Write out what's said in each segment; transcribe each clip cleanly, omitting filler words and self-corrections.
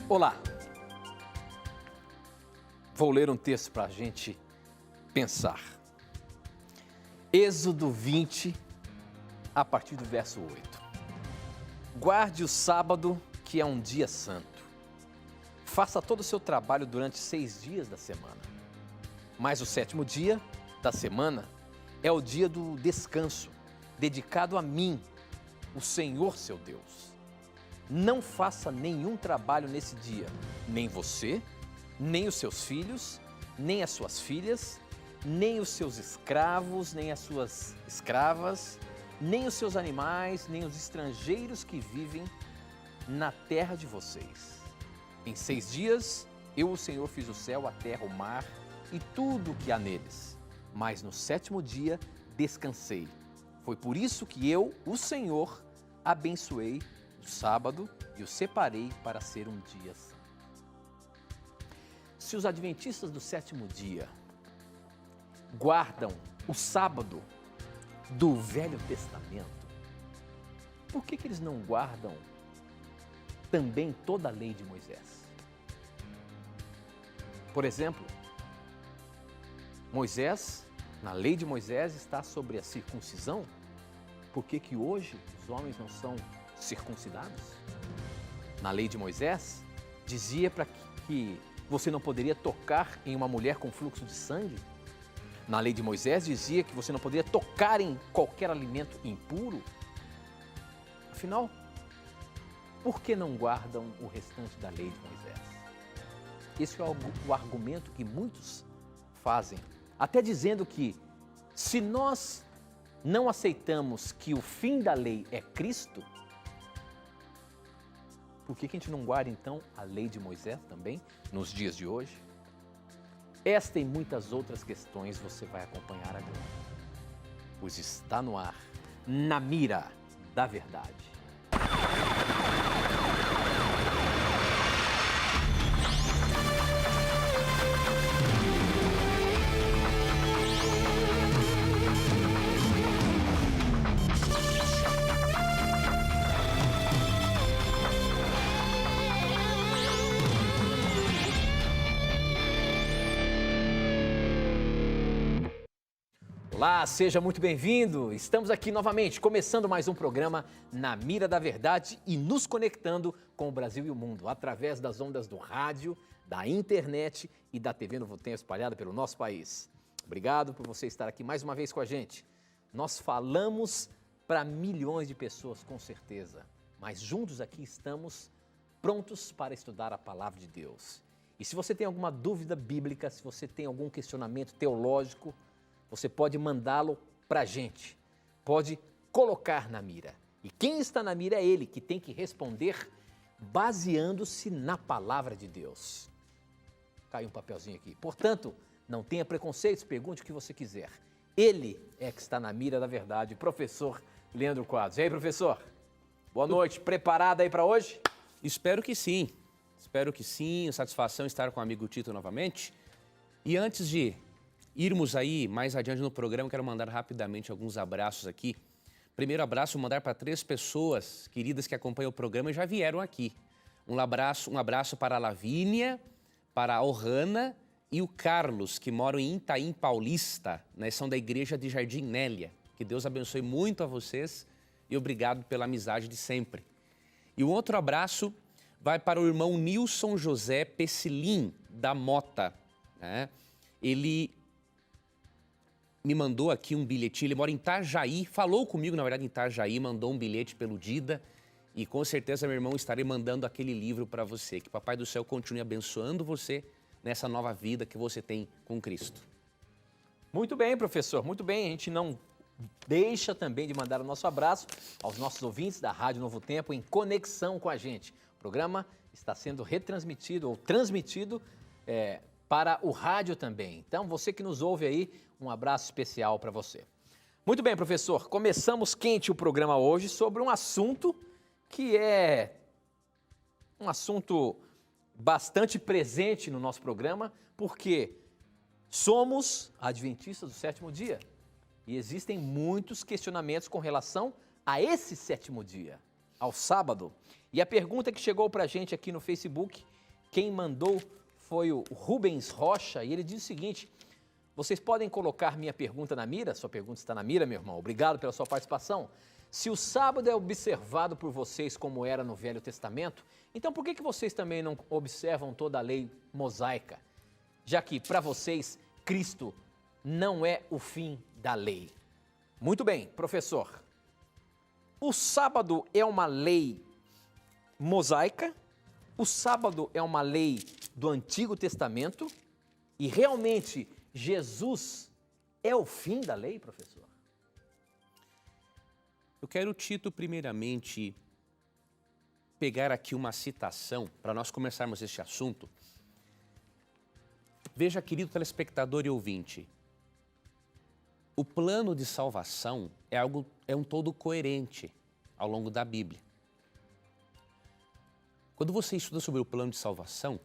Olá, vou ler um texto para a gente pensar. Êxodo 20, a partir do verso 8. Guarde o sábado, que é um dia santo. Faça todo o seu trabalho durante 6 dias da semana. Mas o 7º dia da semana é o dia do descanso, dedicado a mim, o Senhor seu Deus. Não faça nenhum trabalho nesse dia, nem você, nem os seus filhos, nem as suas filhas, nem os seus escravos, nem as suas escravas, nem os seus animais, nem os estrangeiros que vivem na terra de vocês. Em 6 dias, eu, o Senhor, fiz o céu, a terra, o mar e tudo o que há neles. Mas no 7º dia, descansei. Foi por isso que eu, o Senhor, abençoei o sábado e o separei para ser um dia santo. Se os adventistas do 7º dia guardam o sábado do Velho Testamento, por que eles não guardam também toda a lei de Moisés? Por exemplo, Moisés, na lei de Moisés está sobre a circuncisão. Por que hoje os homens não são circuncidados? Na lei de Moisés, dizia para que você não poderia tocar em uma mulher com fluxo de sangue. Na lei de Moisés, dizia que você não poderia tocar em qualquer alimento impuro. Afinal, por que não guardam o restante da lei de Moisés? Esse é o argumento que muitos fazem, até dizendo que se nós não aceitamos que o fim da lei é Cristo, por que a gente não guarda então a lei de Moisés também nos dias de hoje? Esta e muitas outras questões você vai acompanhar agora, pois está no ar, Na Mira da Verdade. Olá, seja muito bem-vindo. Estamos aqui novamente, começando mais um programa Na Mira da Verdade e nos conectando com o Brasil e o mundo, através das ondas do rádio, da internet e da TV Novo Tempo espalhada pelo nosso país. Obrigado por você estar aqui mais uma vez com a gente. Nós falamos para milhões de pessoas, com certeza, mas juntos aqui estamos prontos para estudar a Palavra de Deus. E se você tem alguma dúvida bíblica, se você tem algum questionamento teológico, você pode mandá-lo para a gente, pode colocar na mira. E quem está na mira é ele, que tem que responder baseando-se na palavra de Deus. Caiu um papelzinho aqui. Portanto, não tenha preconceitos, pergunte o que você quiser. Ele é que está na mira da verdade, professor Leandro Quadros. E aí, professor? Boa noite. Preparado aí para hoje? Espero que sim. Satisfação estar com o amigo Tito novamente. E antes de irmos aí mais adiante no programa, quero mandar rapidamente alguns abraços aqui. Primeiro abraço, mandar para 3 pessoas queridas que acompanham o programa e já vieram aqui. Um abraço para a Lavínia, para a Ohana e o Carlos, que moram em Itaim Paulista, né? São da igreja de Jardim Nélia. Que Deus abençoe muito a vocês e obrigado pela amizade de sempre. E um outro abraço vai para o irmão Nilson José Pessilim, da Mota, né? Ele me mandou aqui um bilhetinho, ele mora em Itajaí, falou comigo, na verdade, em Itajaí, mandou um bilhete pelo Dida e com certeza, meu irmão, estarei mandando aquele livro para você. Que Papai do Céu continue abençoando você nessa nova vida que você tem com Cristo. Muito bem, professor, muito bem. A gente não deixa também de mandar o nosso abraço aos nossos ouvintes da Rádio Novo Tempo em conexão com a gente. O programa está sendo retransmitido ou transmitido para o rádio também. Então, você que nos ouve aí, um abraço especial para você. Muito bem, professor, começamos quente o programa hoje sobre um assunto que é um assunto bastante presente no nosso programa, porque somos adventistas do 7º dia e existem muitos questionamentos com relação a esse 7º dia, ao sábado. E a pergunta que chegou para a gente aqui no Facebook Quem mandou foi o Rubens Rocha e ele diz o seguinte: vocês podem colocar minha pergunta na mira? Sua pergunta está na mira, meu irmão. Obrigado pela sua participação. Se o sábado é observado por vocês como era no Velho Testamento, então por que vocês também não observam toda a lei mosaica? Já que, para vocês, Cristo não é o fim da lei. Muito bem, professor. O sábado é uma lei mosaica? O sábado é uma lei do Antigo Testamento? E realmente Jesus é o fim da lei, professor? Eu quero, Tito, primeiramente, pegar aqui uma citação para nós começarmos este assunto. Veja, querido telespectador e ouvinte, o plano de salvação é um todo coerente ao longo da Bíblia. Quando você estuda sobre o plano de salvação,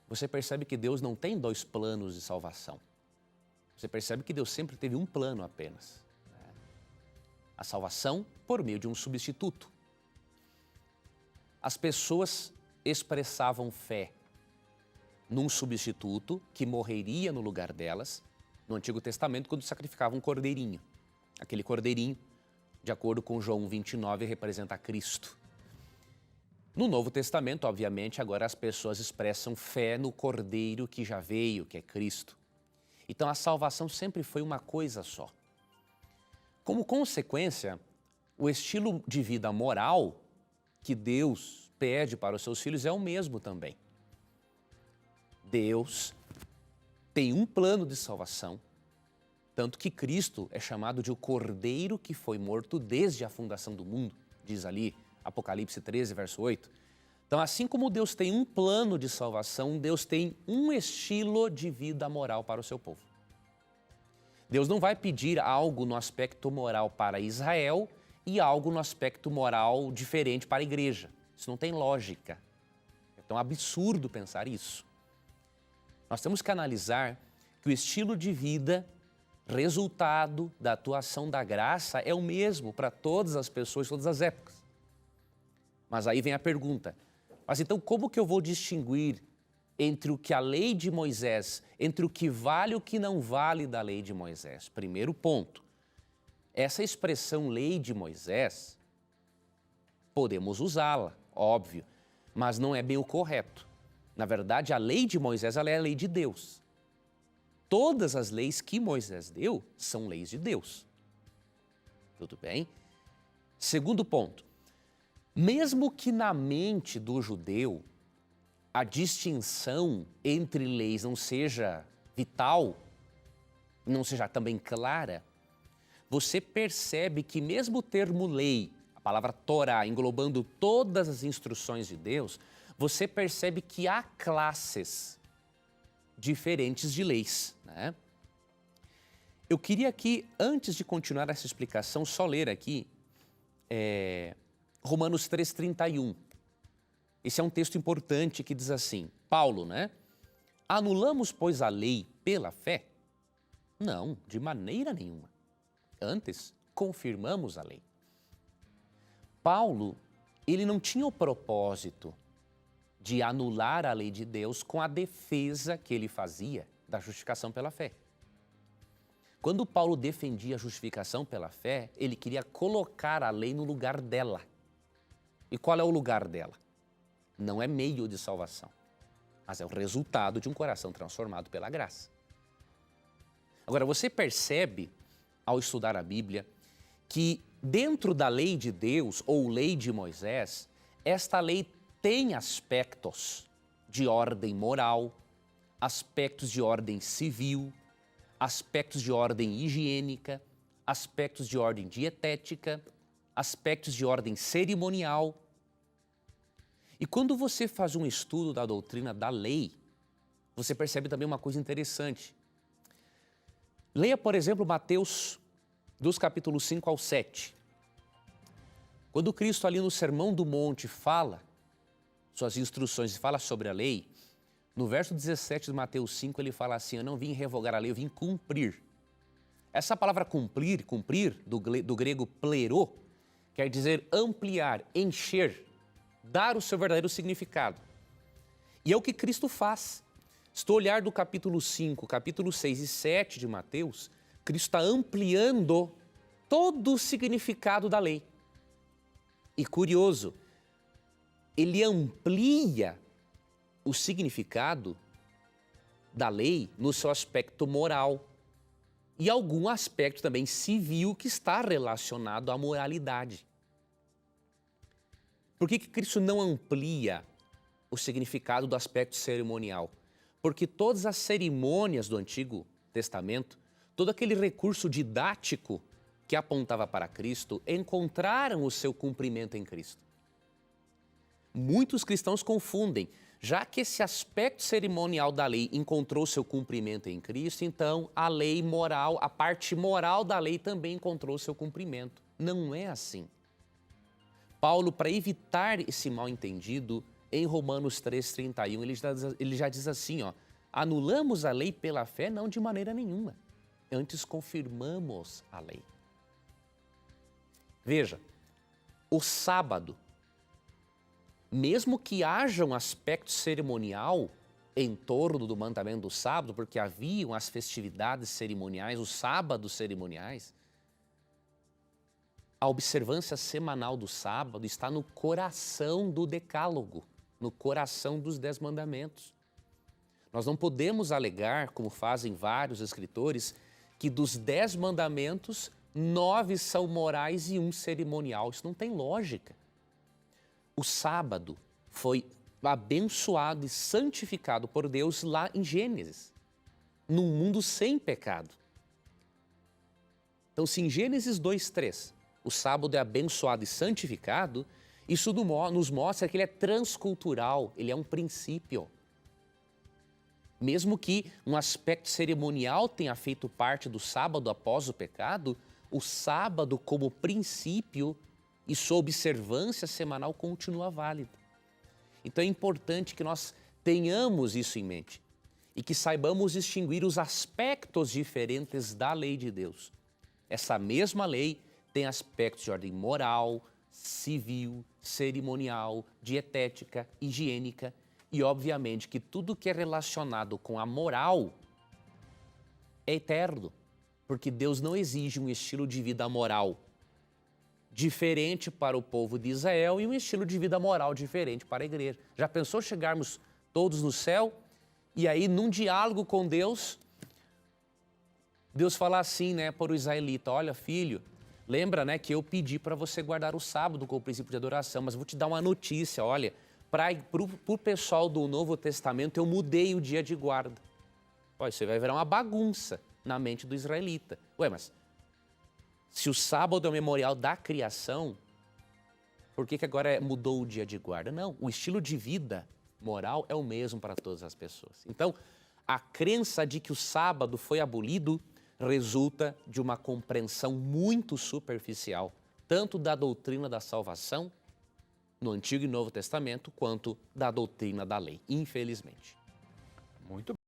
você percebe que Deus não tem dois planos de salvação. Você percebe que Deus sempre teve um plano apenas. A salvação por meio de um substituto. As pessoas expressavam fé num substituto que morreria no lugar delas, no Antigo Testamento, quando sacrificavam um cordeirinho. Aquele cordeirinho, de acordo com João 29, representa Cristo. No Novo Testamento, obviamente, agora as pessoas expressam fé no Cordeiro que já veio, que é Cristo. Então a salvação sempre foi uma coisa só. Como consequência, o estilo de vida moral que Deus pede para os seus filhos é o mesmo também. Deus tem um plano de salvação, tanto que Cristo é chamado de o Cordeiro que foi morto desde a fundação do mundo, diz ali Apocalipse 13, verso 8. Então, assim como Deus tem um plano de salvação, Deus tem um estilo de vida moral para o seu povo. Deus não vai pedir algo no aspecto moral para Israel e algo no aspecto moral diferente para a igreja. Isso não tem lógica. É tão absurdo pensar isso. Nós temos que analisar que o estilo de vida, resultado da atuação da graça, é o mesmo para todas as pessoas, todas as épocas. Mas aí vem a pergunta, mas então como que eu vou distinguir entre o que a lei de Moisés, entre o que vale e o que não vale da lei de Moisés? Primeiro ponto, essa expressão lei de Moisés, podemos usá-la, óbvio, mas não é bem o correto. Na verdade, a lei de Moisés, ela é a lei de Deus. Todas as leis que Moisés deu são leis de Deus. Tudo bem? Segundo ponto, mesmo que na mente do judeu a distinção entre leis não seja vital, não seja também clara, você percebe que mesmo o termo lei, a palavra Torá, englobando todas as instruções de Deus, você percebe que há classes diferentes de leis, né? Eu queria aqui, antes de continuar essa explicação, só ler aqui Romanos 3,31. Esse é um texto importante que diz assim, Paulo, né? Anulamos, pois, a lei pela fé? Não, de maneira nenhuma. Antes, confirmamos a lei. Paulo, ele não tinha o propósito de anular a lei de Deus com a defesa que ele fazia da justificação pela fé. Quando Paulo defendia a justificação pela fé, ele queria colocar a lei no lugar dela. E qual é o lugar dela? Não é meio de salvação, mas é o resultado de um coração transformado pela graça. Agora, você percebe, ao estudar a Bíblia, que dentro da lei de Deus, ou lei de Moisés, esta lei tem aspectos de ordem moral, aspectos de ordem civil, aspectos de ordem higiênica, aspectos de ordem dietética, aspectos de ordem cerimonial. E quando você faz um estudo da doutrina da lei, você percebe também uma coisa interessante. Leia, por exemplo, Mateus, dos capítulos 5 ao 7. Quando Cristo ali no Sermão do Monte fala suas instruções e fala sobre a lei, no verso 17 de Mateus 5 ele fala assim, eu não vim revogar a lei, eu vim cumprir. Essa palavra cumprir, do grego plero, quer dizer ampliar, encher, dar o seu verdadeiro significado. E é o que Cristo faz. Se tu olhar do capítulo 5, capítulo 6 e 7 de Mateus, Cristo está ampliando todo o significado da lei. E curioso, ele amplia o significado da lei no seu aspecto moral e algum aspecto também civil que está relacionado à moralidade. Por que Cristo não amplia o significado do aspecto cerimonial? Porque todas as cerimônias do Antigo Testamento, todo aquele recurso didático que apontava para Cristo, encontraram o seu cumprimento em Cristo. Muitos cristãos confundem, já que esse aspecto cerimonial da lei encontrou seu cumprimento em Cristo, então a lei moral, a parte moral da lei também encontrou seu cumprimento. Não é assim. Paulo, para evitar esse mal-entendido, em Romanos 3,31, ele já diz assim, ó, anulamos a lei pela fé? Não, de maneira nenhuma. Antes confirmamos a lei. Veja, o sábado, mesmo que haja um aspecto cerimonial em torno do mandamento do sábado, porque haviam as festividades cerimoniais, os sábados cerimoniais, a observância semanal do sábado está no coração do decálogo, no coração dos 10 mandamentos. Nós não podemos alegar, como fazem vários escritores, que dos 10 mandamentos, 9 são morais e 1 cerimonial. Isso não tem lógica. O sábado foi abençoado e santificado por Deus lá em Gênesis, num mundo sem pecado. Então, se em Gênesis 2:3 o sábado é abençoado e santificado, isso nos mostra que ele é transcultural, ele é um princípio. Mesmo que um aspecto cerimonial tenha feito parte do sábado após o pecado, o sábado como princípio e sua observância semanal continua válida. Então é importante que nós tenhamos isso em mente e que saibamos distinguir os aspectos diferentes da lei de Deus. Essa mesma lei tem aspectos de ordem moral, civil, cerimonial, dietética, higiênica e, obviamente, que tudo que é relacionado com a moral é eterno, porque Deus não exige um estilo de vida moral diferente para o povo de Israel e um estilo de vida moral diferente para a igreja. Já pensou chegarmos todos no céu e aí, num diálogo com Deus, Deus fala assim, né, para o israelita, olha, filho, lembra, né, que eu pedi para você guardar o sábado com o princípio de adoração, mas vou te dar uma notícia, olha, para o pessoal do Novo Testamento eu mudei o dia de guarda. Olha, isso vai virar uma bagunça na mente do israelita. Ué, mas se o sábado é o memorial da criação, por que agora mudou o dia de guarda? Não, o estilo de vida moral é o mesmo para todas as pessoas. Então, a crença de que o sábado foi abolido resulta de uma compreensão muito superficial, tanto da doutrina da salvação, no Antigo e Novo Testamento, quanto da doutrina da lei, infelizmente. Muito